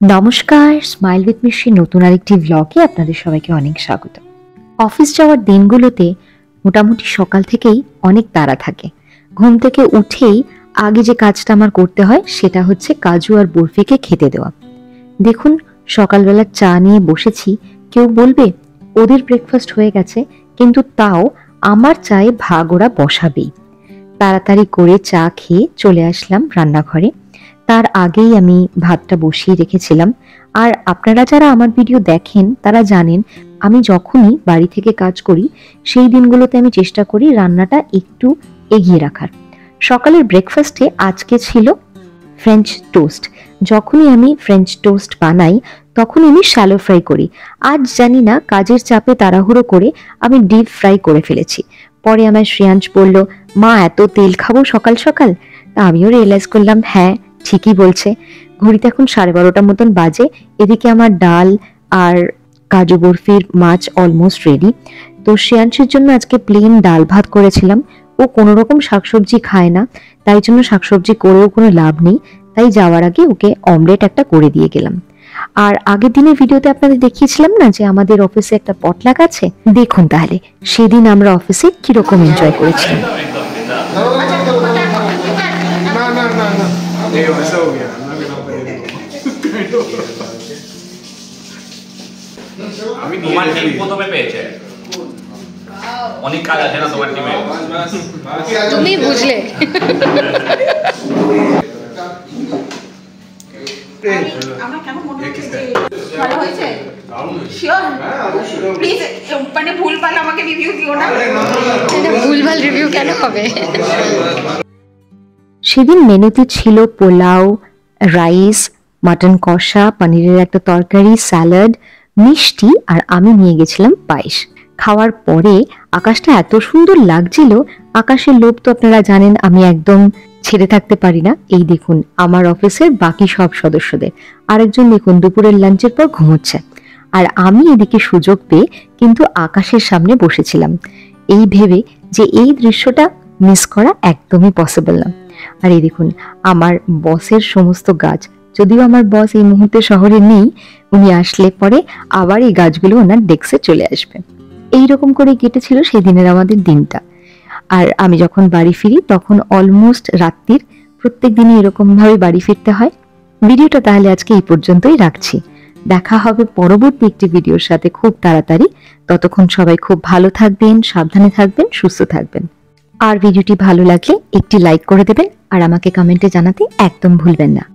নমস্কার, smile with মিশরি নতুন আরেকটি ব্লগে আপনাদের সবাইকে অনেক স্বাগত। অফিস যাওয়ার দিনগুলোতে মোটামুটি সকাল থেকেই অনেক তাড়া থাকে। ঘুম থেকে উঠেই আগে যে কাজটা আমার করতে হয় সেটা হচ্ছে কাজু আর বরফিকে খেতে দেওয়া। দেখুন, সকালবেলা চা নিয়ে বসেছি, কেউ বলবে ওদের ব্রেকফাস্ট হয়ে গেছে, কিন্তু তাও আমার চায়ে ভাগ ওরা বসাবেই। তাড়াতাড়ি করে চা খেয়ে চলে আসলাম রান্নাঘরে। তার আগেই আমি ভাতটা বসিয়ে রেখেছিলাম। আর আপনারা যারা আমার ভিডিও দেখেন তারা জানেন, আমি যখনই বাড়ি থেকে কাজ করি সেই দিনগুলোতে আমি চেষ্টা করি রান্নাটা একটু এগিয়ে রাখার। সকালের ব্রেকফাস্টে আজকে ছিল ফ্রেঞ্চ টোস্ট। যখনই আমি ফ্রেঞ্চ টোস্ট বানাই তখনই আমি শ্যালো ফ্রাই করি। আজ জানি না কাজের চাপে তাড়াহুড়ো করে আমি ডিপ ফ্রাই করে ফেলেছি। পরে আমার শ্রেয়াংশ বলল, মা এত তেল খাবো সকাল সকাল? তা আমিও রিয়েলাইজ করলাম, হ্যাঁ ঠিকই বলছে। ঘড়িতে এখন 12:30 মতন বাজে। এদিকে আমার ডাল আর কাজু বরফির মাছ অলমোস্ট রেডি। তো শ্রেয়াংশের জন্য আজকে প্লেন ডাল ভাত করেছিলাম। ও কোনো রকম শাকসবজি খায় না, তাই জন্য শাকসবজি করেও কোনো লাভ নেই। তাই যাওয়ার আগে ওকে অমলেট একটা করে দিয়ে গেলাম। আর আগের দিনের ভিডিওতে আপনাদের দেখিয়েছিলাম না যে আমাদের অফিসে একটা পটলাক আছে। দেখুন তাহলে সেদিন আমরা অফিসে কিরকম এনজয় করেছিলাম। আমি তোমার টিম প্রথমে পেয়েছে, অনেক কাজ আছে না তোমার টিমে, তুমি বুঝলে। আমার কেমন মনে হচ্ছে যে ভালো হয়েছে? শিওর? প্লিজ মানে ভুলভাল আমাকে রিভিউ দিও না। ভুলভাল রিভিউ কেন হবে? সেদিন মেনুতে ছিল পোলাও, রাইস, মাটন কষা, পনিরের একটা তরকারি, স্যালাড, মিষ্টি, আর আমি নিয়ে গেছিলাম পায়েস। খাওয়ার পরে আকাশটা এত সুন্দর লাগছিল। আকাশের লোভ তো আপনারা জানেন আমি একদম ছেড়ে থাকতে পারি না। এই দেখুন আমার অফিসের বাকি সব সদস্যদের, আরেকজন দেখুন দুপুরের লাঞ্চের পর ঘুমোচ্ছে, আর আমি এদিকে সুযোগ পেয়ে কিন্তু আকাশের সামনে বসেছিলাম, এই ভেবে যে এই দৃশ্যটা মিস করা একদমই পসিবল না। আর এই দেখুন আমার বসের সমস্ত গাছ, যদিও আমার বস এই মুহূর্তে শহরে নেই, উনি আসলে পরে আবার এই গাছগুলো ওনার ডেস্কে চলে আসবে। এইরকম করে কেটেছিল সেদিনের আমাদের দিনটা। আর আমি যখন বাড়ি ফিরি তখন অলমোস্ট রাত্রির। প্রত্যেক দিনই এরকম ভাবে বাড়ি ফিরতে হয়। ভিডিওটা তাহলে আজকে এই পর্যন্তই রাখছি। দেখা হবে পরবর্তী একটি ভিডিওর সাথে খুব তাড়াতাড়ি। ততক্ষণ সবাই খুব ভালো থাকবেন, সাবধানে থাকবেন, সুস্থ থাকবেন। আর ভিডিওটি ভালো লাগলে একটি লাইক করে দেবেন, আর আমাকে কমেন্টে জানাতে একদম ভুলবেন না।